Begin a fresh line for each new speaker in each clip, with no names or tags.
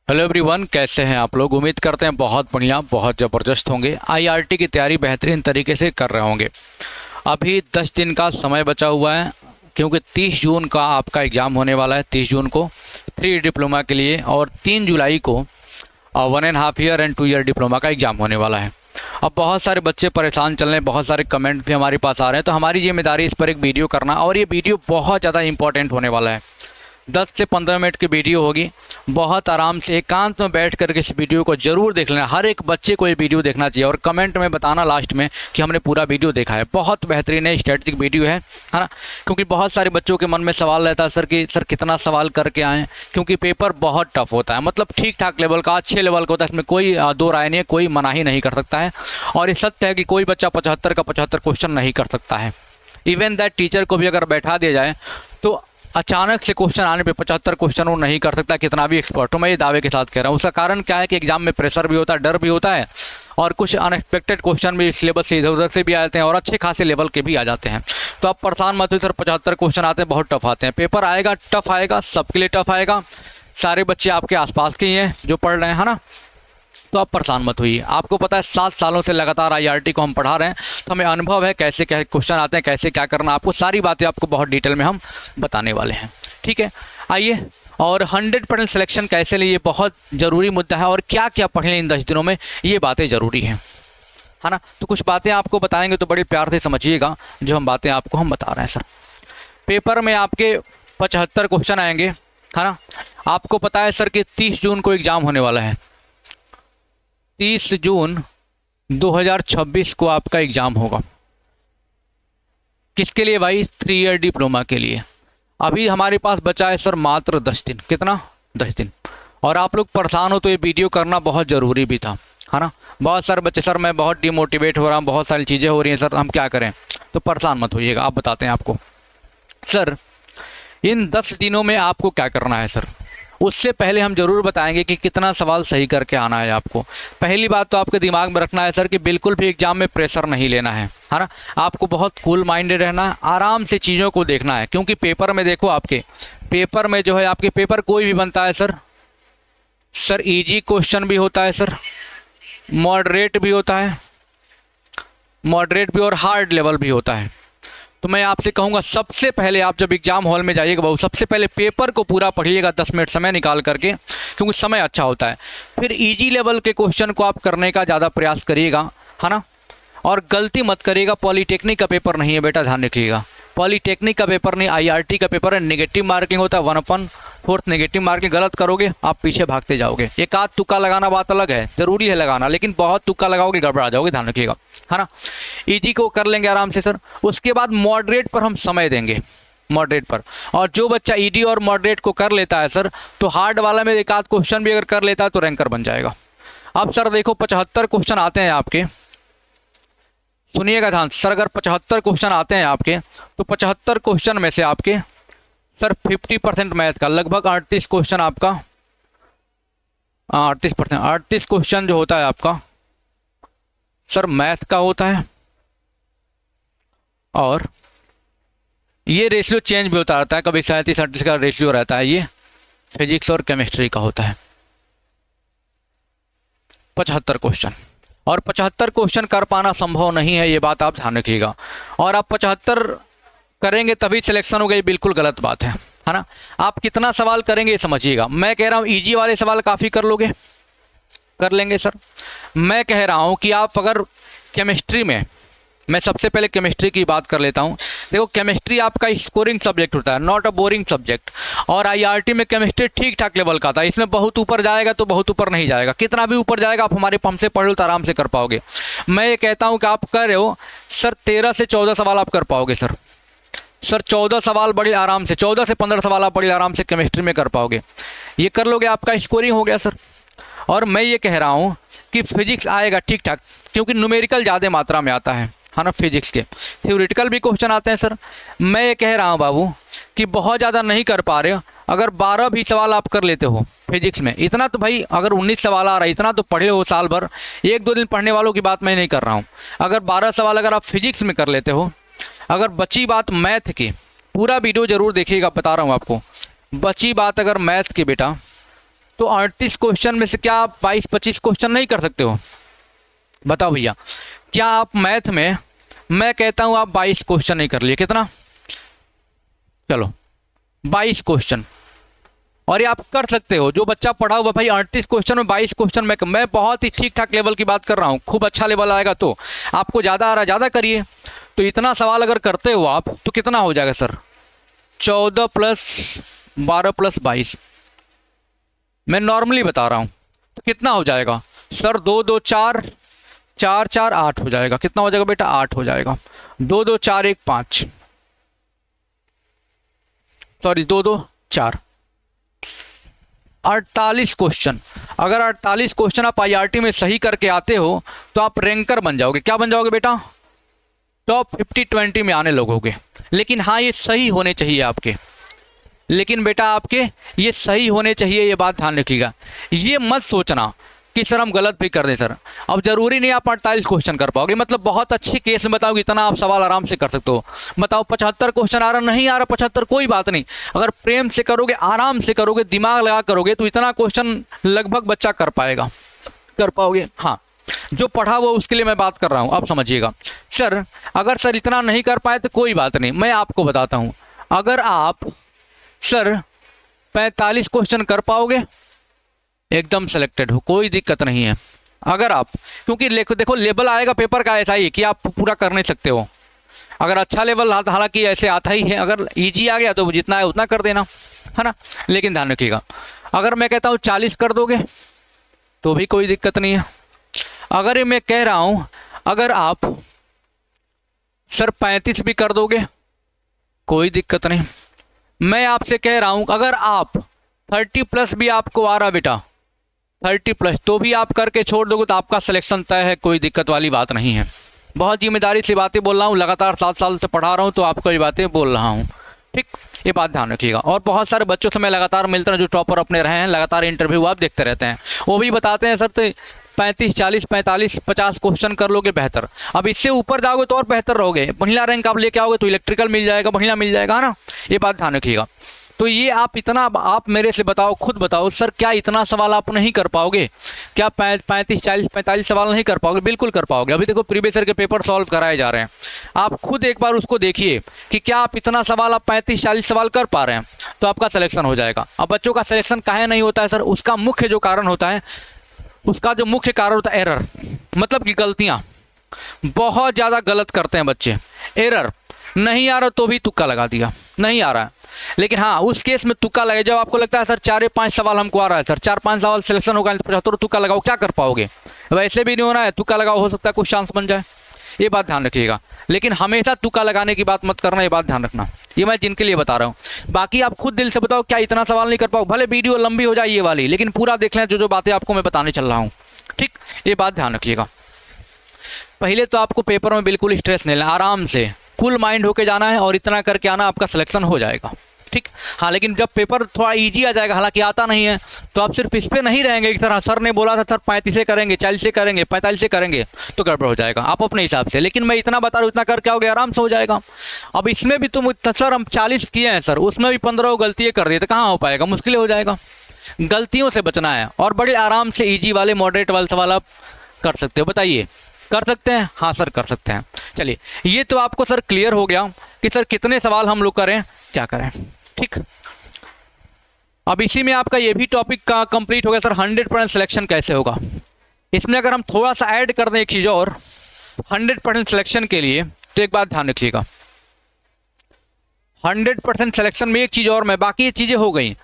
Hello everyone, कैसे हैं आप लोग। उम्मीद करते हैं बहुत बढ़िया, बहुत ज़बरदस्त होंगे। आईआरटी की तैयारी बेहतरीन तरीके से कर रहे होंगे। अभी 10 दिन का समय बचा हुआ है, क्योंकि 30 जून का आपका एग्ज़ाम होने वाला है। 30 जून को 3 डिप्लोमा के लिए और 3 जुलाई को 1.5 ईयर एंड 2 ईयर डिप्लोमा का एग्ज़ाम होने वाला है। अब बहुत सारे बच्चे परेशान चल रहे हैं, बहुत सारे कमेंट भी हमारे पास आ रहे हैं, तो हमारी जिम्मेदारी इस पर एक वीडियो करना, और ये वीडियो बहुत ज़्यादा इंपॉर्टेंट होने वाला है। 10 से 15 मिनट की वीडियो होगी। बहुत आराम से एकांत में बैठ करके इस वीडियो को ज़रूर देख लेना। हर एक बच्चे को ये वीडियो देखना चाहिए और कमेंट में बताना लास्ट में कि हमने पूरा वीडियो देखा है। बहुत बेहतरीन है, स्ट्रेटजिक वीडियो है ना। क्योंकि बहुत सारे बच्चों के मन में सवाल रहता है सर कितना सवाल करके आएँ, क्योंकि पेपर बहुत टफ होता है। मतलब ठीक ठाक लेवल का, अच्छे लेवल का होता है। इसमें कोई दो राय नहीं है, कोई मनाही नहीं कर सकता है। और ये सत्य है कि कोई बच्चा 75 का 75 क्वेश्चन नहीं कर सकता है। इवन दैट टीचर को भी अगर बैठा दिया जाए तो अचानक से क्वेश्चन आने पे 75 क्वेश्चन वो नहीं कर सकता, कितना भी एक्सपर्ट हो। मैं ये दावे के साथ कह रहा हूँ। उसका कारण क्या है कि एग्जाम में प्रेशर भी होता है, डर भी होता है, और कुछ अनएक्सपेक्टेड क्वेश्चन भी सिलेबस से इधर उधर से भी आ जाते हैं, और अच्छे खासे लेवल के भी आ जाते हैं। तो आप परेशान मत हो सर 75 क्वेश्चन आते हैं, बहुत टफ आते हैं। पेपर आएगा, टफ आएगा, सबके लिए टफ आएगा। सारे बच्चे आपके आसपास के ही हैं जो पढ़ रहे हैं, है ना। तो आप परेशान मत होइए। आपको पता है 7 सालों से लगातार आईआरटी को हम पढ़ा रहे हैं, तो हमें अनुभव है कैसे क्या क्वेश्चन आते हैं, कैसे क्या करना। आपको सारी बातें आपको बहुत डिटेल में हम बताने वाले हैं, ठीक है। आइए, और 100% सिलेक्शन कैसे लिए, ये बहुत ज़रूरी मुद्दा है। और क्या क्या पढ़ें इन 10 दिनों में, ये बातें ज़रूरी हैं, है ना। तो कुछ बातें आपको बताएंगे तो बड़े प्यार से समझिएगा जो हम बातें आपको हम बता रहे हैं। सर, पेपर में आपके 75 क्वेश्चन आएंगे, है ना। आपको पता है सर कि 30 जून को एग्ज़ाम होने वाला है। 30 जून 2026 को आपका एग्ज़ाम होगा। किसके लिए भाई? 3 ईयर डिप्लोमा के लिए। अभी हमारे पास बचा है सर मात्र 10 दिन। कितना? 10 दिन। और आप लोग परेशान हो तो ये वीडियो करना बहुत ज़रूरी भी था, है ना। बहुत सारे बच्चे, सर मैं बहुत डिमोटिवेट हो रहा हूँ, बहुत सारी चीज़ें हो रही हैं सर, हम क्या करें। तो परेशान मत होइएगा, आप बताते हैं आपको। सर, इन 10 दिनों में आपको क्या करना है सर, उससे पहले हम ज़रूर बताएंगे कि कितना सवाल सही करके आना है आपको। पहली बात तो आपके दिमाग में रखना है सर कि बिल्कुल भी एग्ज़ाम में प्रेशर नहीं लेना है ना। आपको बहुत कूल माइंडेड रहना है, आराम से चीज़ों को देखना है। क्योंकि पेपर में देखो, आपके पेपर में जो है, आपके पेपर कोई भी बनता है सर ईजी क्वेश्चन भी होता है सर, मॉडरेट भी होता है, मॉडरेट भी और हार्ड लेवल भी होता है। तो मैं आपसे कहूँगा सबसे पहले आप जब एग्ज़ाम हॉल में जाइएगा बाबू, सबसे पहले पेपर को पूरा पढ़िएगा 10 मिनट समय निकाल करके, क्योंकि समय अच्छा होता है। फिर इजी लेवल के क्वेश्चन को आप करने का ज़्यादा प्रयास करिएगा, है ना। और गलती मत करिएगा, पॉलीटेक्निक का पेपर नहीं है बेटा, ध्यान रखिएगा। पॉलीटेक्निक का पेपर नहीं, आईआरटी का पेपर है। नेगेटिव मार्किंग होता है, 1/4 नेगेटिव मार्किंग। गलत करोगे आप पीछे भागते जाओगे। एक आध तुक्का लगाना बात अलग है, ज़रूरी है लगाना, लेकिन बहुत तुक्का लगाओगे गड़बड़ा जाओगे, ध्यान रखिएगा, है ना। ईजी को कर लेंगे आराम से सर। उसके बाद मॉडरेट पर हम समय देंगे, मॉडरेट पर। और जो बच्चा ईडी और मॉडरेट को कर लेता है सर, तो हार्ड वाला में एक आध क्वेश्चन भी अगर कर लेता है तो रैंकर बन जाएगा। अब सर देखो 75 क्वेश्चन आते हैं आपके, सुनिएगा ध्यान सर। अगर 75 क्वेश्चन आते हैं आपके, तो 75 क्वेश्चन में से आपके सर 50% मैथ का, लगभग 38 क्वेश्चन आपका, 38 क्वेश्चन जो होता है आपका सर मैथ का होता है। और ये रेशियो चेंज भी होता रहता है, कभी 37-38 का रेशियो रहता है। ये फिजिक्स और केमिस्ट्री का होता है। 75 क्वेश्चन, और 75 क्वेश्चन कर पाना संभव नहीं है, ये बात आप ध्यान रखिएगा। और आप 75 करेंगे तभी सिलेक्शन होगा, ये बिल्कुल गलत बात है ना। आप कितना सवाल करेंगे ये समझिएगा। मैं कह रहा हूँ ईजी वाले सवाल काफ़ी कर लोगे, कर लेंगे सर। मैं कह रहा हूँ कि आप अगर केमिस्ट्री में, मैं सबसे पहले केमिस्ट्री की बात कर लेता हूँ। देखो, केमिस्ट्री आपका स्कोरिंग सब्जेक्ट होता है, नॉट अ बोरिंग सब्जेक्ट। और आईआरटी में केमिस्ट्री ठीक ठाक लेवल का था। इसमें बहुत ऊपर जाएगा तो बहुत ऊपर नहीं जाएगा, कितना भी ऊपर जाएगा आप हमारे हमसे पढ़ लो तो आराम से कर पाओगे। मैं ये कहता हूँ कि आप कर रहे हो सर 13 से 14 सवाल आप कर पाओगे सर। 14 सवाल बड़े आराम से, 14 से 15 सवाल आप बड़े आराम से केमिस्ट्री में कर पाओगे। ये कर लोगे, आपका स्कोरिंग हो गया सर। और मैं ये कह रहा हूँ कि फिजिक्स आएगा ठीक ठाक, क्योंकि न्यूमेरिकल ज़्यादा मात्रा में आता है ना फिजिक्स के। थ्योरेटिकल भी क्वेश्चन आते हैं सर। मैं ये कह रहा हूँ बाबू कि बहुत ज़्यादा नहीं कर पा रहे हो, अगर 12 भी सवाल आप कर लेते हो फिजिक्स में, इतना तो भाई, अगर 19 सवाल आ रहा है, इतना तो पढ़े हो साल भर। 1-2 दिन पढ़ने वालों की बात मैं नहीं कर रहा हूँ। अगर 12 सवाल अगर आप फिजिक्स में कर लेते हो, अगर बची बात मैथ की, पूरा वीडियो ज़रूर देखिएगा, बता रहा हूँ आपको। बची बात अगर मैथ की बेटा, तो 38 क्वेश्चन में से क्या आप 22-25 क्वेश्चन नहीं कर सकते हो? बताओ भैया, क्या आप मैथ में, मैं कहता हूं आप 22 क्वेश्चन नहीं कर लिए, कितना? चलो 22 क्वेश्चन, और ये आप कर सकते हो। जो बच्चा पढ़ा हुआ भाई 38 क्वेश्चन में 22 क्वेश्चन मैं बहुत ही ठीक ठाक लेवल की बात कर रहा हूँ। खूब अच्छा लेवल आएगा तो आपको ज़्यादा आ रहा, ज़्यादा करिए। तो इतना सवाल अगर करते हो आप तो कितना हो जाएगा सर? 14 + 12 + 22, मैं नॉर्मली बता रहा हूँ। तो कितना हो जाएगा सर? 2 2 4, 4 4 8 हो जाएगा। कितना हो जाएगा बेटा? 8 हो जाएगा। 2 2 4 1 5, सॉरी 2 2 4, 48 क्वेश्चन। अगर 48 क्वेश्चन आप IRT में सही करके आते हो तो आप रैंकर बन जाओगे। क्या बन जाओगे बेटा? टॉप 50-20 में आने लगोगे। लेकिन हाँ, ये सही होने चाहिए आपके, लेकिन बेटा आपके ये सही होने चाहिए, ये बात ध्यान रखिएगा। ये मत सोचना कि सर हम गलत भी कर दें सर। अब जरूरी नहीं आप 48 क्वेश्चन कर पाओगे, मतलब बहुत अच्छे केस में बताओगे इतना आप सवाल आराम से कर सकते हो। बताओ 75 क्वेश्चन आ रहा, नहीं आ रहा 75, कोई बात नहीं। अगर प्रेम से करोगे, आराम से करोगे, दिमाग लगा करोगे तो इतना क्वेश्चन लगभग बच्चा कर पाएगा, कर पाओगे। हाँ, जो पढ़ा हुआ उसके लिए मैं बात कर रहा हूँ, अब समझिएगा। सर अगर सर इतना नहीं कर पाए तो कोई बात नहीं, मैं आपको बताता हूँ। अगर आप सर 45 क्वेश्चन कर पाओगे, एकदम सेलेक्टेड हो, कोई दिक्कत नहीं है। अगर आप, क्योंकि देखो लेवल आएगा पेपर का ऐसा ही कि आप पूरा कर नहीं सकते हो। अगर अच्छा लेवल हालांकि ऐसे आता ही है, अगर इजी आ गया तो जितना है उतना कर देना, है ना। लेकिन ध्यान रखिएगा, अगर मैं कहता हूँ 40 कर दोगे तो भी कोई दिक्कत नहीं है। अगर ये मैं कह रहा हूँ अगर आप सर 35 भी कर दोगे कोई दिक्कत नहीं। मैं आपसे कह रहा हूँ अगर आप 30+ भी आपको आ रहा बेटा, 30+ तो भी आप करके छोड़ दोगे तो आपका सिलेक्शन तय है, कोई दिक्कत वाली बात नहीं है। बहुत जिम्मेदारी से बातें बोल रहा हूँ, लगातार 7 साल से पढ़ा रहा हूँ तो आपको ये बातें बोल रहा हूँ, ठीक। ये बात ध्यान रखिएगा। और बहुत सारे बच्चों से मैं लगातार मिलता हूँ जो टॉपर अपने रहे हैं, लगातार इंटरव्यू आप देखते रहते हैं, वो भी बताते हैं सर तो 35 40 45 50 क्वेश्चन कर लोगे बेहतर। अब इससे ऊपर जाओगे तो और बेहतर रहोगे, महिला रैंक आप लेके आओगे तो इलेक्ट्रिकल मिल जाएगा, महिला मिल जाएगा, है ना। ये बात ध्यान रखिएगा। तो ये आप इतना, आप मेरे से बताओ, खुद बताओ सर क्या इतना सवाल आप नहीं कर पाओगे? क्या 35 40 45 सवाल नहीं कर पाओगे? बिल्कुल कर पाओगे। अभी देखो प्रीवियस ईयर के पेपर सॉल्व कराए जा रहे हैं, आप खुद एक बार उसको देखिए कि क्या आप इतना सवाल, आप 35 40 सवाल कर पा रहे हैं तो आपका सिलेक्शन हो जाएगा। अब बच्चों का सिलेक्शन काहे नहीं होता है सर? उसका मुख्य जो कारण होता है, उसका जो मुख्य कारण होता है एरर, मतलब कि गलतियाँ। बहुत ज़्यादा गलत करते हैं बच्चे। एरर नहीं आ रहा तो भी तुक्का लगा दिया, नहीं आ रहा है। लेकिन हाँ, उस केस में तुक्का लगे जब आपको लगता है सर 4-5 सवाल हमको आ रहा है, सर 4-5 सवाल सिलेक्शन होगा, 75 तुक्का लगाओ, क्या कर पाओगे? वैसे भी नहीं हो रहा है, तुक्का लगाओ, हो सकता है कुछ चांस बन जाए। ये बात ध्यान रखिएगा। लेकिन हमेशा तुक्का लगाने की बात मत करना, ये बात ध्यान रखना। ये मैं जिनके लिए बता रहा हूँ। बाकी आप खुद दिल से बताओ क्या इतना सवाल नहीं कर पाओ? भले वीडियो लंबी हो जाए ये वाली, लेकिन पूरा देख लें जो बातें आपको मैं बताने चल रहा हूँ, ठीक। ये बात ध्यान रखिएगा। पहले तो आपको पेपर में बिल्कुल स्ट्रेस नहीं लेना, आराम से कूल माइंड होके जाना है और इतना करके आना, आपका सिलेक्शन हो जाएगा, ठीक। हाँ, लेकिन जब पेपर थोड़ा इजी आ जाएगा, हालांकि आता नहीं है, तो आप सिर्फ इस पे नहीं रहेंगे एक तरह सर ने बोला था सर 35 से करेंगे, 40 से करेंगे, 45 से करेंगे, तो गड़बड़ हो जाएगा आप अपने हिसाब से। लेकिन मैं इतना बता रहा हूँ, इतना करके आओगे आराम से हो जाएगा। अब इसमें भी तुम सर हम 40 किए हैं सर, उसमें भी 15 गलतियाँ कर दिए तो कहाँ हो पाएगा? मुश्किल हो जाएगा। गलतियों से बचना है और बड़े आराम से ईजी वाले, मॉडरेट वाले सवाल आप कर सकते हो। बताइए, कर सकते हैं? हाँ सर कर सकते हैं। चलिए, ये तो आपको सर क्लियर हो गया कि सर कितने सवाल हम लोग करें, क्या करें, ठीक। अब इसी में आपका ये भी टॉपिक का कंप्लीट हो गया सर, 100% सिलेक्शन कैसे होगा। इसमें अगर हम थोड़ा सा ऐड कर दें एक चीज़ और 100% सिलेक्शन के लिए, तो एक बात ध्यान रखिएगा, 100% सिलेक्शन में एक चीज़ और, मैं बाकी ये चीज़ें हो गई,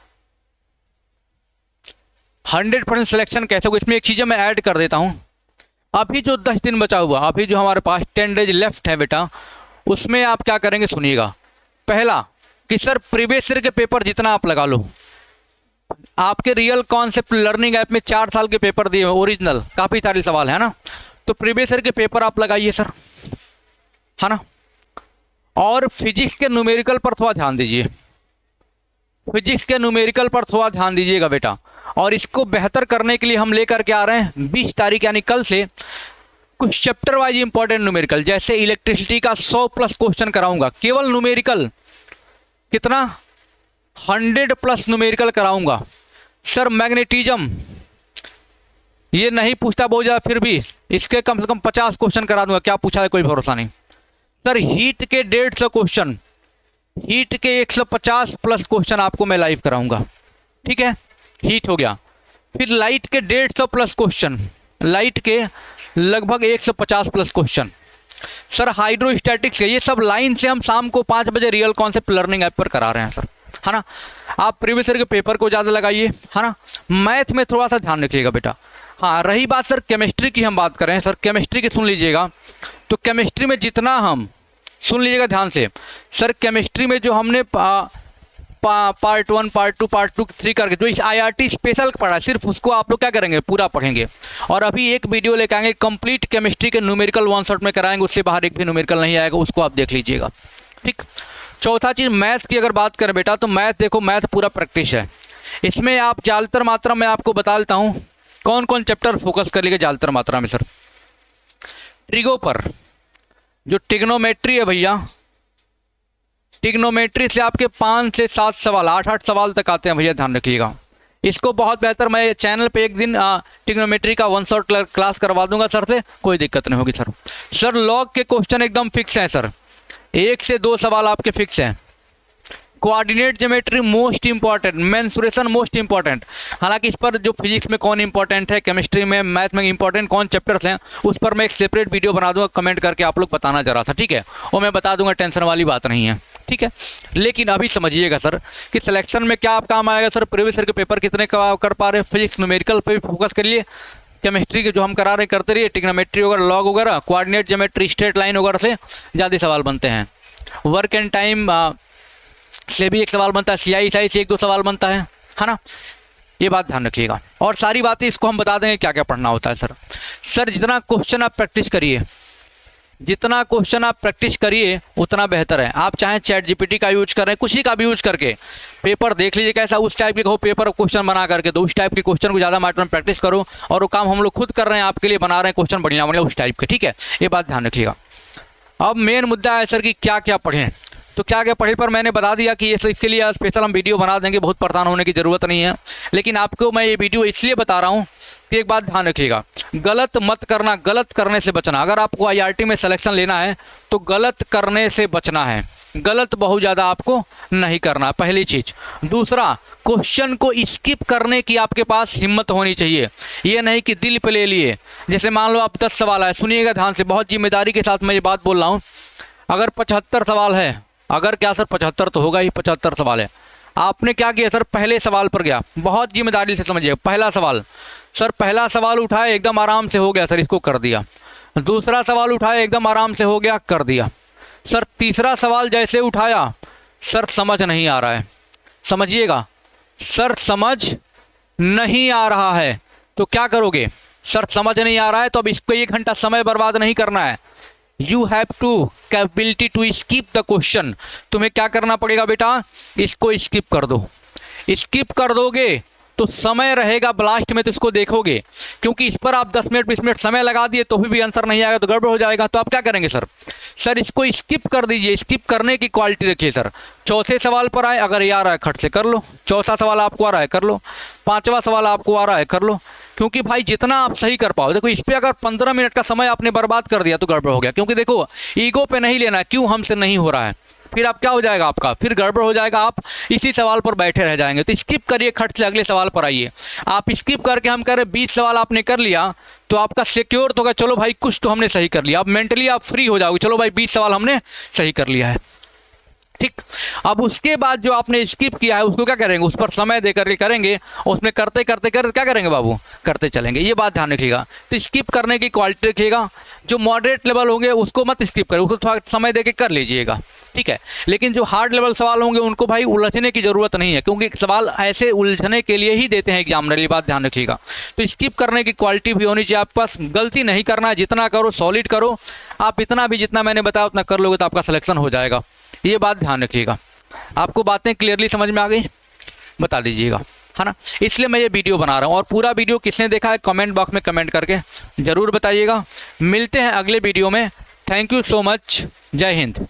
100% सिलेक्शन कैसे होगा इसमें एक चीज़ मैं ऐड कर देता हूँ। अभी जो 10 दिन बचा हुआ, अभी जो हमारे पास 10 डेज लेफ्ट है बेटा, उसमें आप क्या करेंगे सुनिएगा। पहला कि सर प्रीवियस ईयर के पेपर जितना आप लगा लो, आपके रियल कॉन्सेप्ट लर्निंग ऐप में 4 साल के पेपर दिए हुए ओरिजिनल, काफ़ी सारे सवाल है ना, तो प्रीवियस ईयर के पेपर आप लगाइए सर, है ना। और फिजिक्स के न्यूमेरिकल पर थोड़ा ध्यान दीजिए, फिजिक्स के न्यूमेरिकल पर थोड़ा ध्यान दीजिएगा बेटा। और इसको बेहतर करने के लिए हम लेकर के आ रहे हैं 20 तारीख यानी कल से कुछ चैप्टर वाइज इंपॉर्टेंट न्यूमेरिकल, जैसे इलेक्ट्रिसिटी का 100+ क्वेश्चन कराऊंगा, केवल न्यूमेरिकल कितना 100+ न्यूमेरिकल कराऊंगा। सर मैग्नेटिज्म ये नहीं पूछता बहुत ज़्यादा, फिर भी इसके कम से कम 50 क्वेश्चन करा दूंगा, क्या पूछा है कोई भरोसा नहीं। सर हीट के 150 क्वेश्चन, हीट के 150 प्लस क्वेश्चन आपको मैं लाइव कराऊंगा, ठीक है, हीट हो गया। फिर लाइट के 150 प्लस क्वेश्चन, लाइट के लगभग 150 प्लस क्वेश्चन। सर हाइड्रोस्टैटिक्स है, ये सब लाइन से हम शाम को 5 बजे रियल कॉन्सेप्ट लर्निंग ऐप पर करा रहे हैं सर, है ना। आप प्रीवियस ईयर के पेपर को ज़्यादा लगाइए, है ना। मैथ में थोड़ा सा ध्यान रखिएगा बेटा। हाँ, रही बात सर केमिस्ट्री की, हम बात करें सर केमिस्ट्री की, सुन लीजिएगा। तो केमिस्ट्री में जितना हम, सुन लीजिएगा ध्यान से सर, केमिस्ट्री में जो हमने पार्ट 1 पार्ट 2 पार्ट 2 3 करके जो इस IRT स्पेशल पढ़ा, सिर्फ उसको आप लोग क्या करेंगे, पूरा पढ़ेंगे। और अभी एक वीडियो लेकर आएंगे कंप्लीट केमिस्ट्री के न्यूमेरिकल 1 शॉट में कराएंगे, उससे बाहर एक भी न्यूमेरिकल नहीं आएगा, उसको आप देख लीजिएगा, ठीक। चौथा चीज़ मैथ की अगर बात करें बेटा, तो मैथ देखो, मैथ पूरा प्रैक्टिस है। इसमें आप ज़्यादातर मात्रा में आपको बता देता हूँ कौन कौन चैप्टर फोकस कर लीजिए ज़्यादातर मात्रा में। सर ट्रिगो पर जो टिग्नोमेट्री है भैया, टिग्नोमेट्री से आपके 5 से 7 सवाल, 8 सवाल तक आते हैं भैया, ध्यान रखिएगा इसको। बहुत बेहतर, मैं चैनल पे एक दिन टिग्नोमेट्री का 1 शॉट क्लास करवा दूंगा सर से, कोई दिक्कत नहीं होगी सर। सर लॉग के क्वेश्चन एकदम फिक्स हैं सर, 1 से 2 सवाल आपके फिक्स हैं। Coordinate geometry most important, mensuration most important. हालांकि इस पर जो फिजिक्स में कौन इंपॉर्टेंट है, केमिस्ट्री में, मैथ में इंपॉर्टेंट कौन चैप्टर्स हैं, उस पर मैं एक सेपरेट वीडियो बना दूंगा, कमेंट करके आप लोग बताना जरा सा, ठीक है। और मैं बता दूंगा, टेंशन वाली बात नहीं है, ठीक है। लेकिन अभी समझिएगा सर कि सिलेक्शन में क्या आप काम आएगा। सर प्रीवियस ईयर के पेपर कितने कर पा रहे हैं, फिजिक्स न्यूमेरिकल पे भी फोकस करिए, केमिस्ट्री के जो हम करा रहे करते रहिए, टिग्नोमेट्री वगैरह, लॉग वगैरह, कोऑर्डिनेट ज्योमेट्री, स्ट्रेट लाइन वगैरह से ज़्यादा सवाल बनते हैं। वर्क एंड टाइम से भी 1 सवाल बनता है, CI से 1-2 सवाल बनता है ना। ये बात ध्यान रखिएगा। और सारी बातें इसको हम बता देंगे क्या क्या पढ़ना होता है सर जितना क्वेश्चन आप प्रैक्टिस करिए, जितना क्वेश्चन आप प्रैक्टिस करिए उतना बेहतर है। आप चाहे ChatGPT का यूज करें, कुछ ही का भी यूज करके पेपर देख लीजिए कैसा, उस टाइप के कहो पेपर क्वेश्चन बना करके, तो उस टाइप के क्वेश्चन को ज़्यादा मात्रा में प्रैक्टिस करो। और वो काम हम लोग खुद कर रहे हैं, आपके लिए बना रहे हैं क्वेश्चन बढ़िया बढ़िया उस टाइप के, ठीक है। ये बात ध्यान रखिएगा। अब मेन मुद्दा है सर कि क्या क्या पढ़ें, तो क्या क्या पढ़े पर मैंने बता दिया कि इसके लिए स्पेशल हम वीडियो बना देंगे, बहुत परेशान होने की ज़रूरत नहीं है। लेकिन आपको मैं ये वीडियो इसलिए बता रहा हूँ कि एक बात ध्यान रखिएगा, गलत मत करना, गलत करने से बचना। अगर आपको IRT में सिलेक्शन लेना है तो गलत करने से बचना है, गलत बहुत ज़्यादा आपको नहीं करना, पहली चीज़। दूसरा, क्वेश्चन को स्किप करने की आपके पास हिम्मत होनी चाहिए, ये नहीं कि दिल पे ले लिए। जैसे मान लो आप 10 सवाल है, सुनिएगा ध्यान से, बहुत जिम्मेदारी के साथ मैं ये बात बोल रहा हूँ। अगर 75 सवाल है, अगर क्या सर 75 तो होगा ही, 75 सवाल है, आपने क्या किया सर, पहले सवाल पर गया, बहुत जिम्मेदारी से समझिए। पहला सवाल सर, पहला सवाल उठाया एकदम आराम से हो गया सर, इसको कर दिया। दूसरा सवाल उठाया एकदम आराम से हो गया, कर दिया। सर तीसरा सवाल जैसे उठाया, सर समझ नहीं आ रहा है, समझिएगा सर, समझ नहीं आ रहा है तो क्या करोगे सर, समझ नहीं आ रहा है तो अब इसको 1 घंटा समय बर्बाद नहीं करना है। You have to capability to skip the question. तुम्हें क्या करना पड़ेगा बेटा, इसको स्किप कर दो। स्किप कर दोगे तो समय रहेगा ब्लास्ट में, तो इसको देखोगे, क्योंकि इस पर आप 10 मिनट 20 मिनट समय लगा दिए तो भी आंसर नहीं आएगा, तो गड़बड़ हो जाएगा। तो आप क्या करेंगे सर, इसको स्किप कर दीजिए। स्किप करने की क्वालिटी रखिए सर। चौथे सवाल पर आए, अगर ये आ रहा है खट से कर लो, चौथा सवाल आपको आ रहा है कर लो, 5वां सवाल आपको आ रहा है कर लो, क्योंकि भाई जितना आप सही कर पाओ। देखो इस पर अगर 15 मिनट का समय आपने बर्बाद कर दिया तो गड़बड़ हो गया, क्योंकि देखो ईगो पे नहीं लेना, क्यों हमसे नहीं हो रहा है, फिर आप क्या हो जाएगा आपका, फिर गड़बड़ हो जाएगा, आप इसी सवाल पर बैठे रह जाएंगे। तो स्किप करिए, खट से अगले सवाल पर आइए। आप स्किप करके, हम कह रहे 20 सवाल आपने कर लिया तो आपका सिक्योर तो होगा, चलो भाई कुछ तो हमने सही कर लिया। अब मेंटली आप फ्री हो जाओगे, चलो भाई 20 सवाल हमने सही कर लिया है, ठीक। अब उसके बाद जो आपने स्किप किया है उसको क्या करेंगे, उस पर समय देकर के करेंगे, उसमें करते करते कर क्या करेंगे बाबू, करते चलेंगे। ये बात ध्यान रखिएगा। तो स्किप करने की क्वालिटी रखिएगा। जो मॉडरेट लेवल होंगे उसको मत स्किप करें, उसको थोड़ा समय देके कर लीजिएगा, ठीक है। लेकिन जो हार्ड लेवल सवाल होंगे उनको भाई उलझने की ज़रूरत नहीं है, क्योंकि सवाल ऐसे उलझने के लिए ही देते हैं एग्जामिनर, ये बात ध्यान रखिएगा। तो स्किप करने की क्वालिटी भी होनी चाहिए आपके पास। गलती नहीं करना है, जितना करो सॉलिड करो। आप इतना भी जितना मैंने बताया उतना कर लोगे तो आपका सिलेक्शन हो जाएगा, ये बात ध्यान रखिएगा। आपको बातें क्लियरली समझ में आ गई, बता दीजिएगा, है ना। इसलिए मैं ये वीडियो बना रहा हूँ। और पूरा वीडियो किसने देखा है कमेंट बॉक्स में कमेंट करके ज़रूर बताइएगा। मिलते हैं अगले वीडियो में। थैंक यू सो मच, जय हिंद।